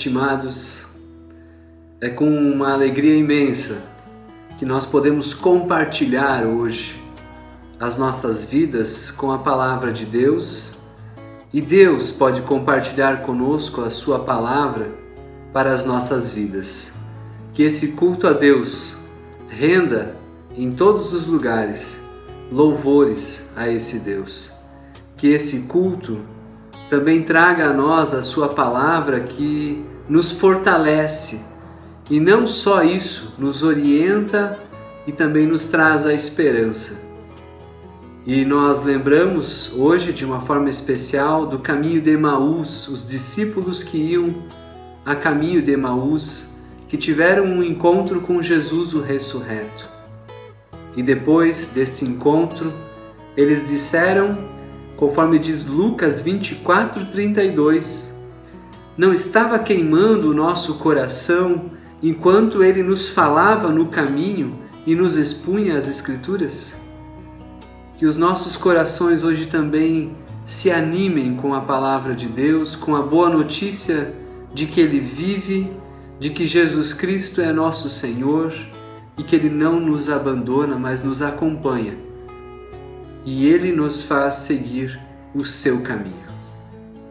estimados, é com uma alegria imensa que nós podemos compartilhar hoje as nossas vidas com a Palavra de Deus, e Deus pode compartilhar conosco a Sua Palavra para as nossas vidas. Que esse culto a Deus renda em todos os lugares louvores a esse Deus. Que esse culto também traga a nós a Sua Palavra que nos fortalece e não só isso, nos orienta e também nos traz a esperança. E nós lembramos hoje de uma forma especial do caminho de Emaús, os discípulos que iam a caminho de Emaús, que tiveram um encontro com Jesus o ressurreto. E depois desse encontro, eles disseram, conforme diz Lucas 24:32, não estava queimando o nosso coração enquanto ele nos falava no caminho e nos expunha as Escrituras? Que os nossos corações hoje também se animem com a palavra de Deus, com a boa notícia de que Ele vive, de que Jesus Cristo é nosso Senhor e que Ele não nos abandona, mas nos acompanha. E Ele nos faz seguir o seu caminho.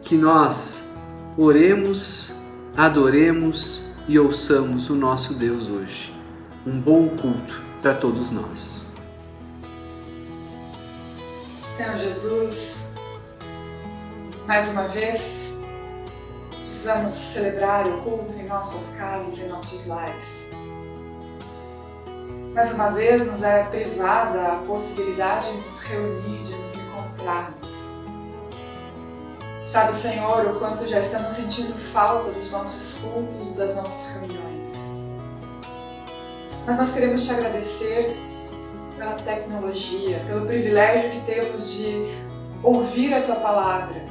Que nós oremos, adoremos e ouçamos o nosso Deus hoje. Um bom culto para todos nós. Senhor Jesus, mais uma vez precisamos celebrar o culto em nossas casas e nossos lares. Mais uma vez nos é privada a possibilidade de nos reunir, de nos encontrarmos. Sabe, Senhor, o quanto já estamos sentindo falta dos nossos cultos, das nossas reuniões. Mas nós queremos te agradecer pela tecnologia, pelo privilégio que temos de ouvir a Tua Palavra,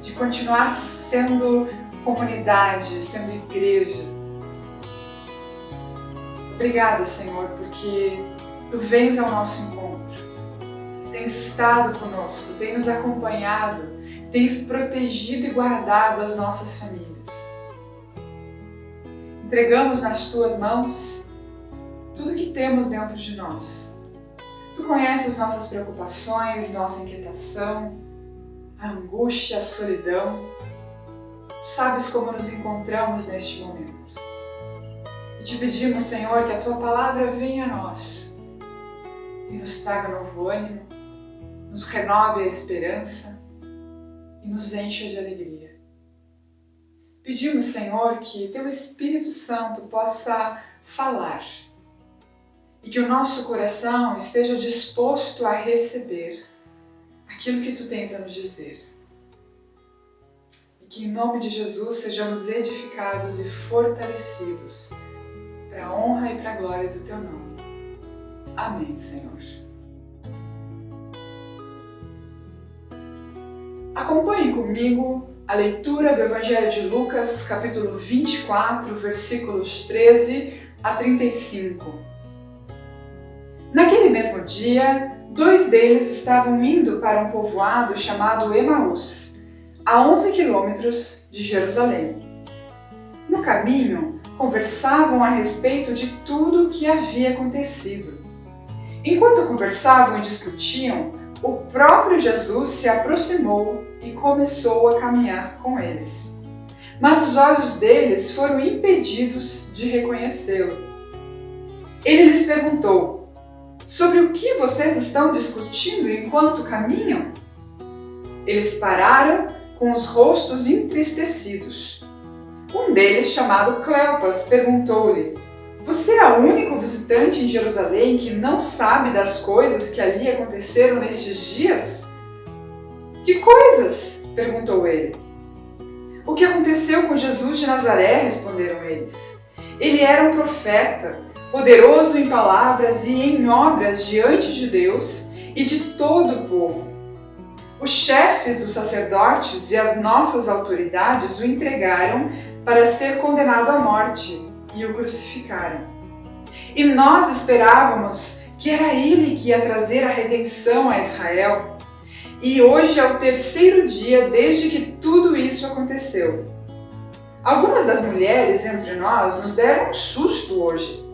de continuar sendo comunidade, sendo igreja. Obrigada, Senhor, porque Tu vens ao nosso encontro, tens estado conosco, tens nos acompanhado, tens protegido e guardado as nossas famílias. Entregamos nas Tuas mãos tudo que temos dentro de nós. Tu conheces nossas preocupações, nossa inquietação, a angústia, a solidão. Tu sabes como nos encontramos neste momento. E te pedimos, Senhor, que a Tua Palavra venha a nós e nos traga novo ânimo, nos renove a esperança e nos encha de alegria. Pedimos, Senhor, que Teu Espírito Santo possa falar e que o nosso coração esteja disposto a receber aquilo que Tu tens a nos dizer. E que em nome de Jesus sejamos edificados e fortalecidos para a honra e para a glória do Teu nome. Amém, Senhor. Acompanhe comigo a leitura do Evangelho de Lucas, capítulo 24, versículos 13 a 35. Naquele mesmo dia, 2 deles estavam indo para um povoado chamado Emaús, a 11 quilômetros de Jerusalém. No caminho, conversavam a respeito de tudo o que havia acontecido. Enquanto conversavam e discutiam, o próprio Jesus se aproximou e começou a caminhar com eles. Mas os olhos deles foram impedidos de reconhecê-lo. Ele lhes perguntou: sobre o que vocês estão discutindo enquanto caminham? Eles pararam com os rostos entristecidos. Um deles, chamado Cleopas, perguntou-lhe: você é o único visitante em Jerusalém que não sabe das coisas que ali aconteceram nestes dias? Que coisas? Perguntou ele. O que aconteceu com Jesus de Nazaré? Responderam eles. Ele era um profeta, poderoso em palavras e em obras diante de Deus e de todo o povo. Os chefes dos sacerdotes e as nossas autoridades o entregaram para ser condenado à morte e o crucificaram. E nós esperávamos que era ele que ia trazer a redenção a Israel. E hoje é o 3º dia desde que tudo isso aconteceu. Algumas das mulheres entre nós nos deram um susto hoje.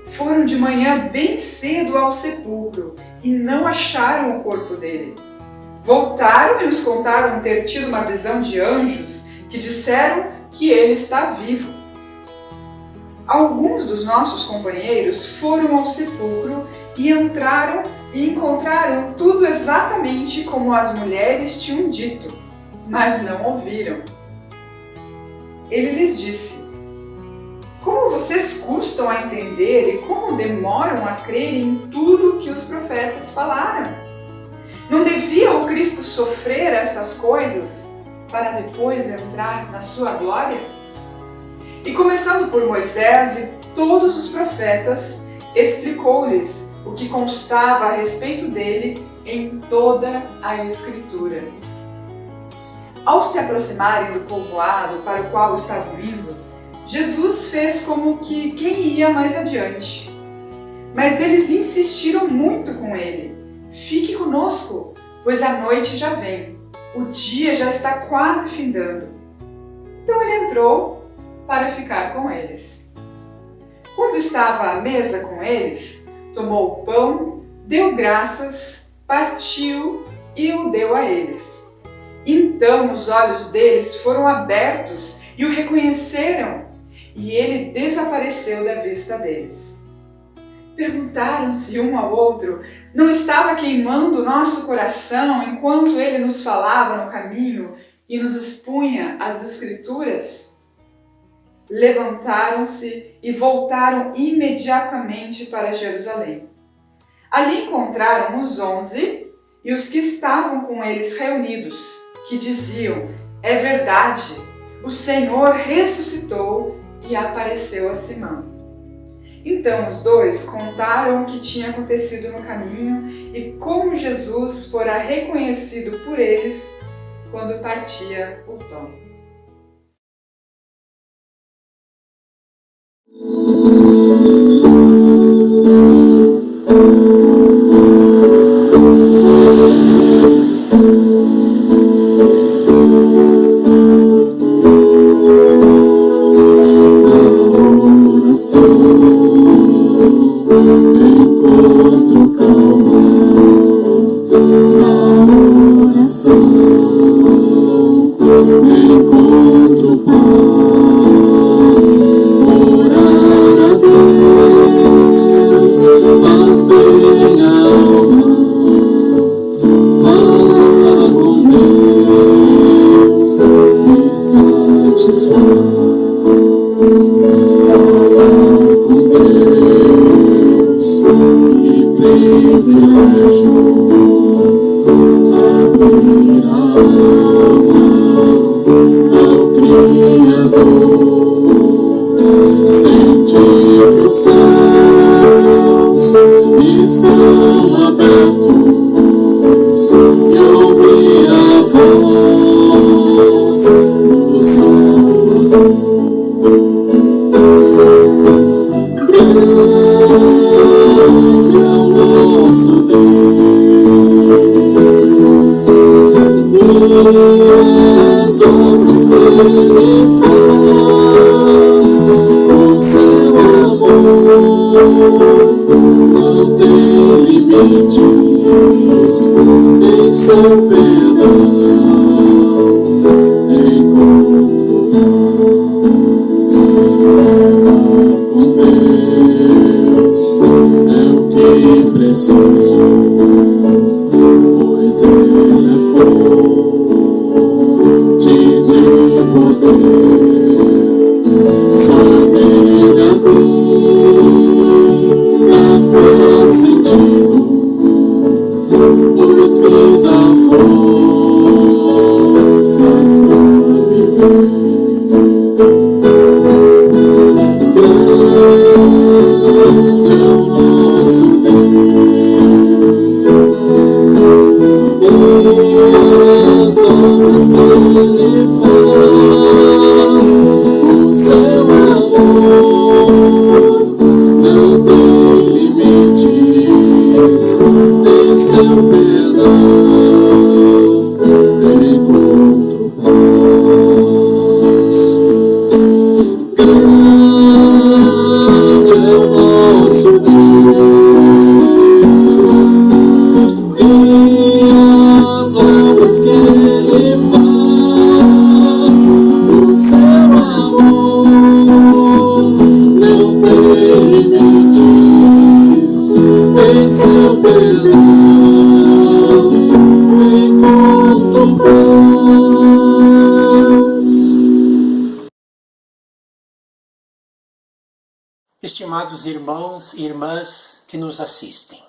Foram de manhã bem cedo ao sepulcro e não acharam o corpo dele. Voltaram e nos contaram ter tido uma visão de anjos que disseram que ele está vivo. Alguns dos nossos companheiros foram ao sepulcro e entraram e encontraram tudo exatamente como as mulheres tinham dito, mas não ouviram. Ele lhes disse: como vocês custam a entender e como demoram a crer em tudo que os profetas falaram? Não devia o Cristo sofrer estas coisas para depois entrar na sua glória? E começando por Moisés e todos os profetas, explicou-lhes o que constava a respeito dele em toda a Escritura. Ao se aproximarem do povoado para o qual estavam indo, Jesus fez como que quem ia mais adiante. Mas eles insistiram muito com ele: fique conosco, pois a noite já vem, o dia já está quase findando. Então ele entrou para ficar com eles. Quando estava à mesa com eles, tomou o pão, deu graças, partiu e o deu a eles. Então os olhos deles foram abertos e o reconheceram, e ele desapareceu da vista deles. Perguntaram-se um ao outro: não estava queimando o nosso coração enquanto ele nos falava no caminho e nos expunha as Escrituras? Levantaram-se e voltaram imediatamente para Jerusalém. Ali encontraram os 11 e os que estavam com eles reunidos, que diziam: é verdade, o Senhor ressuscitou e apareceu a Simão. Então os dois contaram o que tinha acontecido no caminho e como Jesus fora reconhecido por eles quando partia o pão. Pois me dá força. nosso Deus e as obras que Ele faz, o seu amor não permites, em seu perdão encontro paz. Estimados irmãos e irmãs que nos assistem,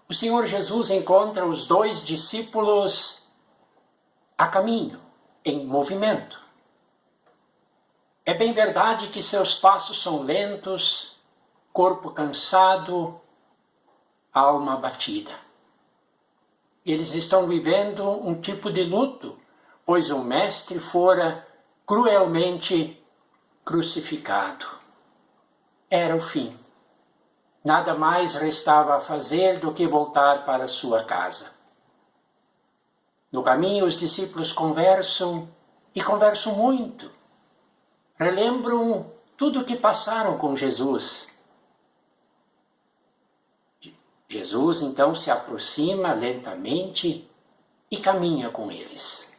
o Senhor Jesus encontra os 2 discípulos a caminho, em movimento. É bem verdade que seus passos são lentos, corpo cansado, alma abatida. Eles estão vivendo um tipo de luto, pois o Mestre fora cruelmente crucificado. Era o fim. Nada mais restava a fazer do que voltar para sua casa. No caminho, os discípulos conversam, e conversam muito. Relembram tudo o que passaram com Jesus. Jesus, então, se aproxima lentamente e caminha com eles.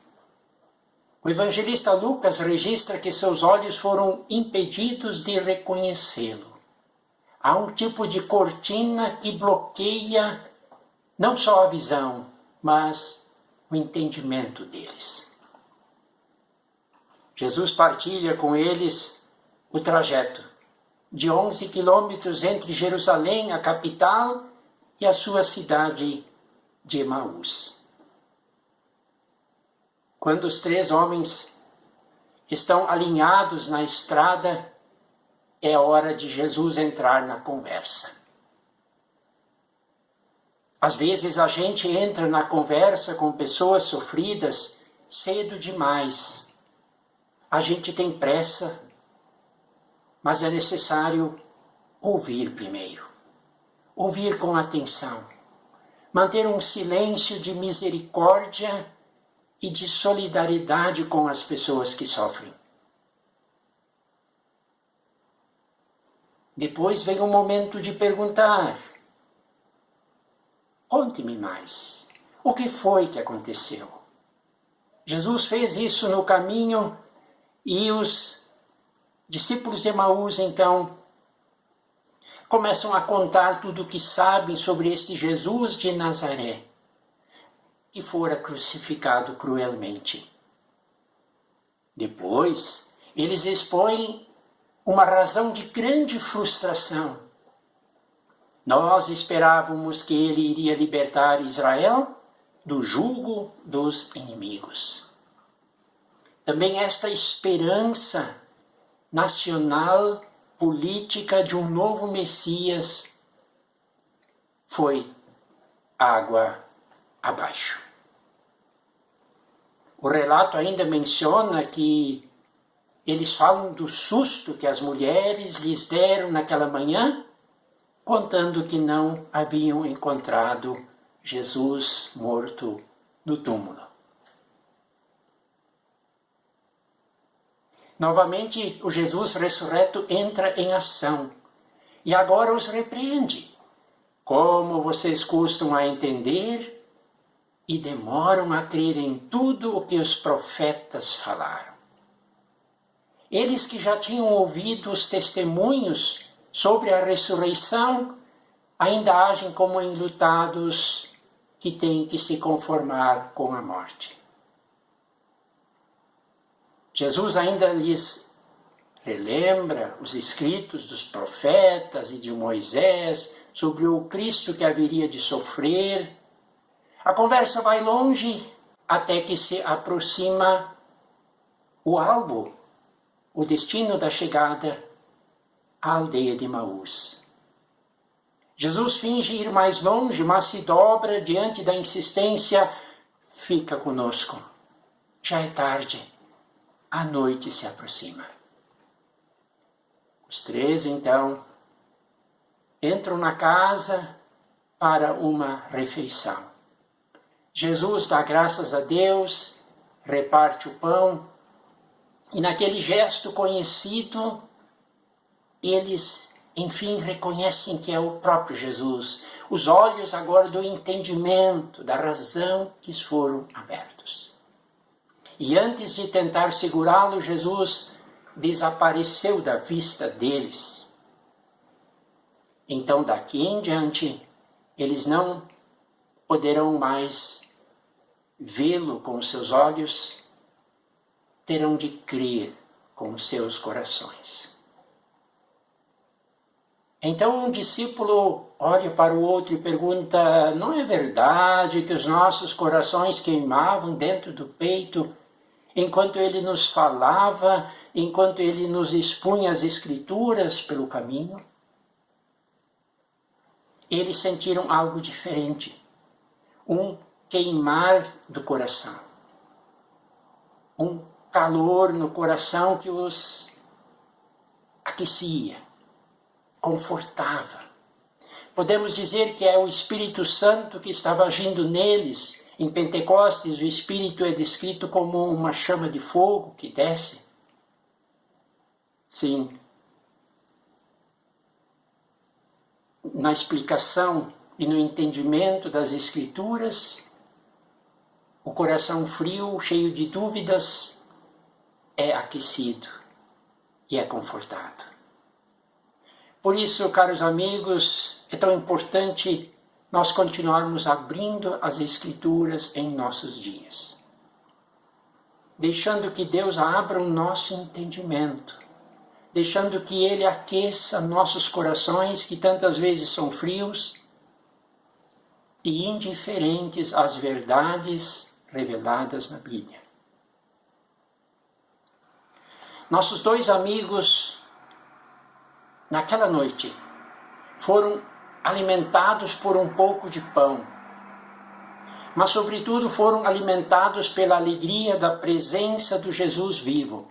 O evangelista Lucas registra que seus olhos foram impedidos de reconhecê-lo. Há um tipo de cortina que bloqueia não só a visão, mas o entendimento deles. Jesus partilha com eles o trajeto de 11 quilômetros entre Jerusalém, a capital, e a sua cidade de Emaús. Quando os 3 homens estão alinhados na estrada, é hora de Jesus entrar na conversa. Às vezes a gente entra na conversa com pessoas sofridas cedo demais. A gente tem pressa, mas é necessário ouvir primeiro. Ouvir com atenção. Manter um silêncio de misericórdia e de solidariedade com as pessoas que sofrem. Depois vem o momento de perguntar: conte-me mais, o que foi que aconteceu? Jesus fez isso no caminho e os discípulos de Emaús, então, começam a contar tudo o que sabem sobre este Jesus de Nazaré, que fora crucificado cruelmente. Depois, eles expõem uma razão de grande frustração. Nós esperávamos que ele iria libertar Israel do jugo dos inimigos. Também esta esperança nacional, política de um novo Messias foi água abaixo. O relato ainda menciona que eles falam do susto que as mulheres lhes deram naquela manhã, contando que não haviam encontrado Jesus morto no túmulo. Novamente, o Jesus ressurreto entra em ação e agora os repreende. Como vocês custam a entender e demoram a crer em tudo o que os profetas falaram. Eles que já tinham ouvido os testemunhos sobre a ressurreição, ainda agem como enlutados que têm que se conformar com a morte. Jesus ainda lhes relembra os escritos dos profetas e de Moisés sobre o Cristo que haveria de sofrer. A conversa vai longe até que se aproxima o alvo, o destino da chegada à aldeia de Emaús. Jesus finge ir mais longe, mas se dobra diante da insistência: fica conosco, já é tarde, a noite se aproxima. Os 3, então, entram na casa para uma refeição. Jesus dá graças a Deus, reparte o pão, e naquele gesto conhecido, eles enfim, reconhecem que é o próprio Jesus. Os olhos agora do entendimento, da razão, lhes foram abertos. E antes de tentar segurá-lo, Jesus desapareceu da vista deles. Então, daqui em diante, eles não poderão mais vê-lo com os seus olhos, terão de crer com os seus corações. Então um discípulo olha para o outro e pergunta: não é verdade que os nossos corações queimavam dentro do peito enquanto ele nos falava, enquanto ele nos expunha as Escrituras pelo caminho? Eles sentiram algo diferente, um queimar do coração, um calor no coração que os aquecia, confortava. Podemos dizer que é o Espírito Santo que estava agindo neles. Em Pentecostes, o Espírito é descrito como uma chama de fogo que desce. Sim. Na explicação e no entendimento das Escrituras, o coração frio, cheio de dúvidas, é aquecido e é confortado. Por isso, caros amigos, é tão importante nós continuarmos abrindo as Escrituras em nossos dias, deixando que Deus abra o nosso entendimento, deixando que Ele aqueça nossos corações, que tantas vezes são frios e indiferentes às verdades reveladas na Bíblia. Nossos dois amigos, naquela noite, foram alimentados por um pouco de pão, mas sobretudo foram alimentados pela alegria da presença do Jesus vivo.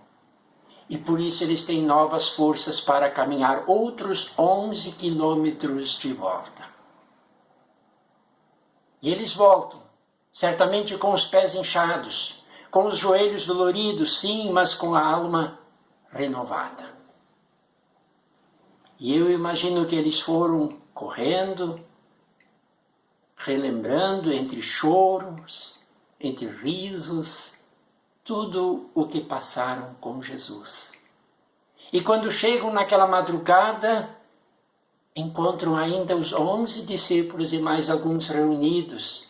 E por isso eles têm novas forças para caminhar outros 11 quilômetros de volta. E eles voltam, certamente com os pés inchados, com os joelhos doloridos, sim, mas com a alma renovada. E eu imagino que eles foram correndo, relembrando entre choros, entre risos, tudo o que passaram com Jesus. E quando chegam naquela madrugada, encontram ainda os 11 discípulos e mais alguns reunidos,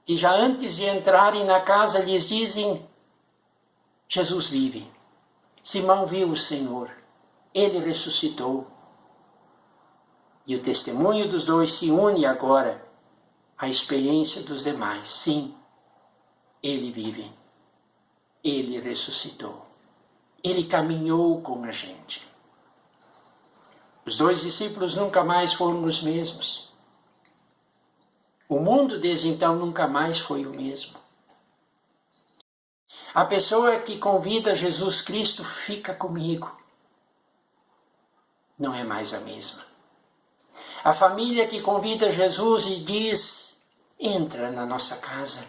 que já antes de entrarem na casa lhes dizem: Jesus vive, Simão viu o Senhor, Ele ressuscitou. E o testemunho dos dois se une agora à experiência dos demais. Sim, Ele vive, Ele ressuscitou, Ele caminhou com a gente. Os dois discípulos nunca mais foram os mesmos. O mundo desde então nunca mais foi o mesmo. A pessoa que convida Jesus Cristo, fica comigo, não é mais a mesma. A família que convida Jesus e diz: entra na nossa casa,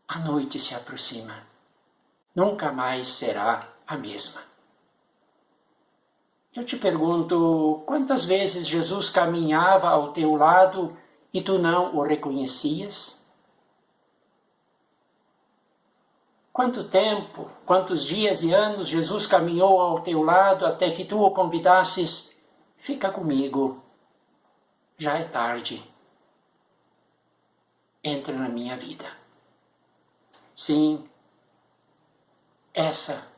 a noite se aproxima, nunca mais será a mesma. Eu te pergunto, quantas vezes Jesus caminhava ao teu lado e tu não o reconhecias? Quanto tempo, quantos dias e anos Jesus caminhou ao teu lado até que tu o convidasses: fica comigo, já é tarde, entra na minha vida. Sim, essa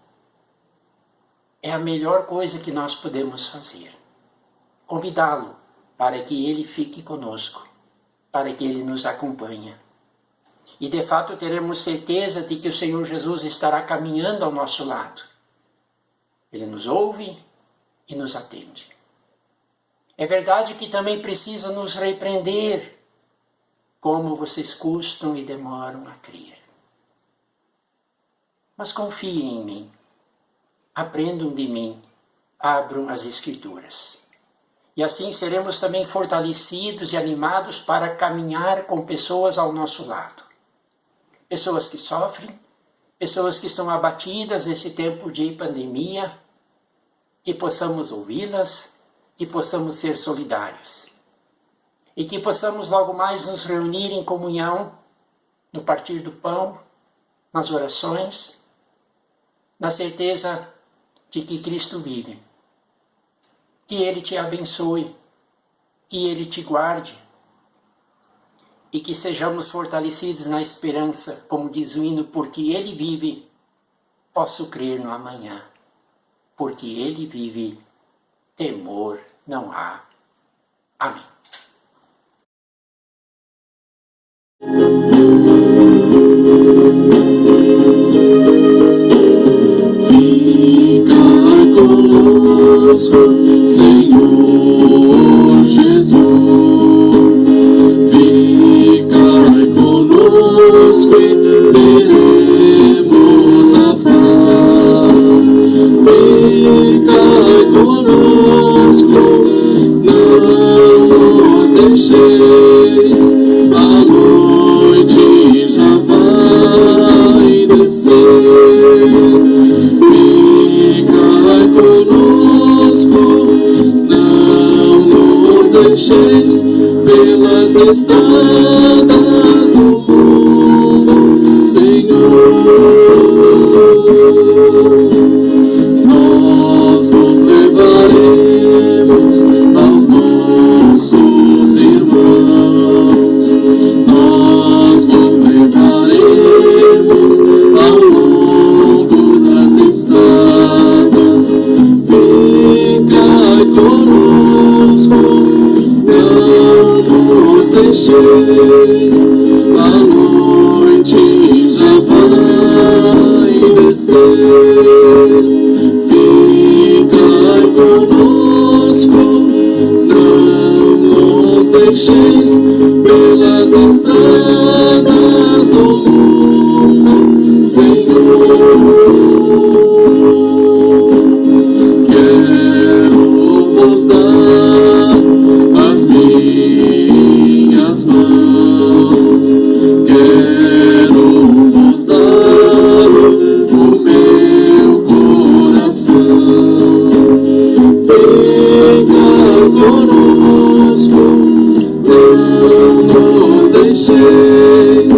é a melhor coisa que nós podemos fazer. Convidá-lo para que ele fique conosco, para que ele nos acompanhe. E de fato teremos certeza de que o Senhor Jesus estará caminhando ao nosso lado. Ele nos ouve e nos atende. É verdade que também precisa nos repreender, como vocês custam e demoram a crer. Mas confiem em mim, aprendam de mim, abram as Escrituras. E assim seremos também fortalecidos e animados para caminhar com pessoas ao nosso lado. Pessoas que sofrem, pessoas que estão abatidas nesse tempo de pandemia, que possamos ouvi-las, que possamos ser solidários e que possamos logo mais nos reunir em comunhão, no partir do pão, nas orações, na certeza de que Cristo vive. Que Ele te abençoe, que Ele te guarde e que sejamos fortalecidos na esperança, como diz o hino, porque Ele vive, posso crer no amanhã. Porque Ele vive, temor não há. Amém. Fica conosco, Senhor Jesus. Fica conosco e teremos a paz. Fica conosco, não nos deixeis, a noite já vai descer. Fica conosco, não nos deixeis, pelas estradas do mundo, Senhor. Nós vos levaremos aos nossos irmãos. Nós vos levaremos ao longo das estradas. Fica conosco, não nos deixeis, a noite já vai descer. Fica conosco, não nos deixeis, pelas estradas do mundo, Senhor. Quero vos dar as minhas mãos, quero vos dar o meu coração. Fica conosco, não nos deixeis,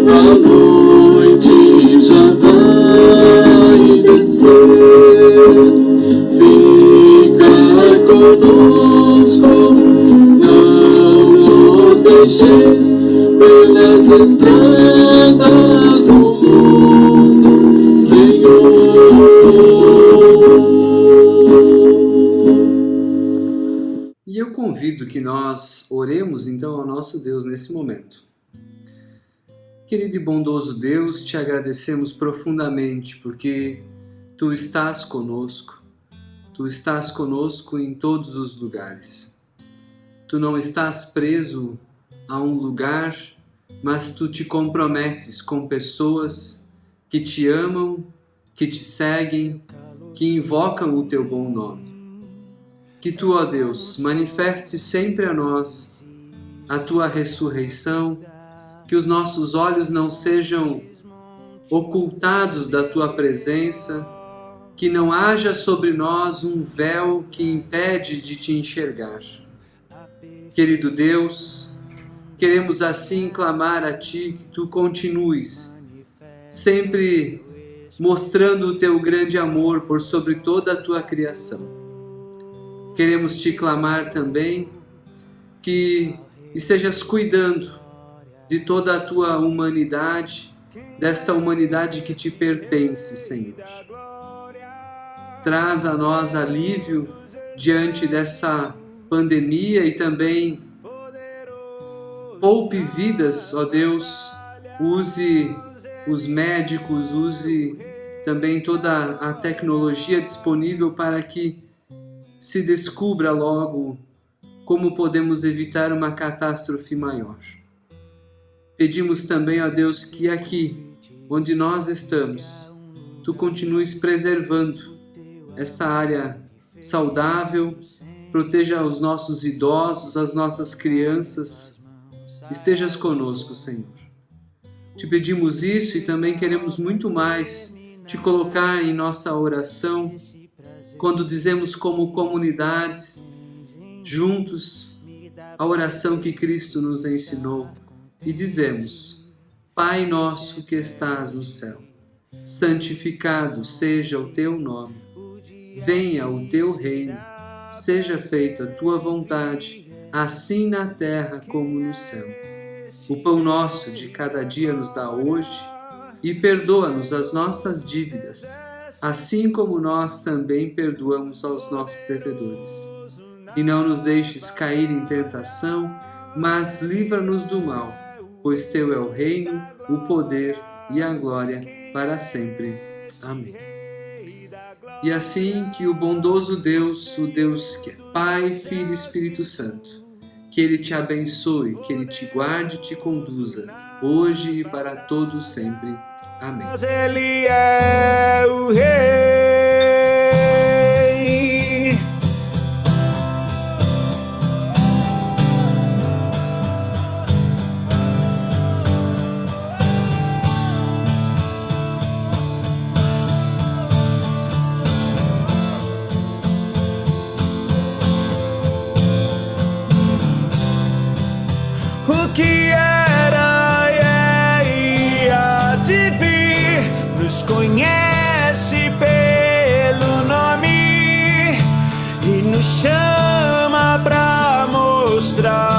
a noite já vai descer. Fica conosco, não nos deixeis, pelas estradas do mundo, Senhor. E eu convido que nós oremos então ao nosso Deus nesse momento. Querido e bondoso Deus, te agradecemos profundamente porque Tu estás conosco. Tu estás conosco em todos os lugares. Tu não estás preso a um lugar, mas Tu te comprometes com pessoas que te amam, que te seguem, que invocam o Teu bom nome. Que Tu, ó Deus, manifeste sempre a nós a Tua ressurreição, que os nossos olhos não sejam ocultados da Tua presença, que não haja sobre nós um véu que impede de Te enxergar. Querido Deus, queremos assim clamar a Ti que Tu continues sempre mostrando o Teu grande amor por sobre toda a Tua criação. Queremos Te clamar também que estejas cuidando de toda a Tua humanidade, desta humanidade que Te pertence, Senhor. Traz a nós alívio diante dessa pandemia e também poupe vidas, ó Deus. Use os médicos, use também toda a tecnologia disponível para que se descubra logo como podemos evitar uma catástrofe maior. Pedimos também, ó Deus, que aqui, onde nós estamos, Tu continues preservando essa área saudável, proteja os nossos idosos, as nossas crianças. Estejas conosco, Senhor. Te pedimos isso e também queremos muito mais Te colocar em nossa oração, quando dizemos como comunidades juntos a oração que Cristo nos ensinou e dizemos: Pai nosso que estás no céu, santificado seja o teu nome. Venha o teu reino, seja feita a tua vontade, assim na terra como no céu. O pão nosso de cada dia nos dá hoje, e perdoa-nos as nossas dívidas, assim como nós também perdoamos aos nossos devedores. E não nos deixes cair em tentação, mas livra-nos do mal, pois teu é o reino, o poder e a glória para sempre. Amém. E assim que o bondoso Deus, o Deus que é Pai, Filho e Espírito Santo, que Ele te abençoe, que Ele te guarde e te conduza, hoje e para todo sempre. Amém. Ele é o Rei. O que era e há de vir, nos conhece pelo nome e nos chama pra mostrar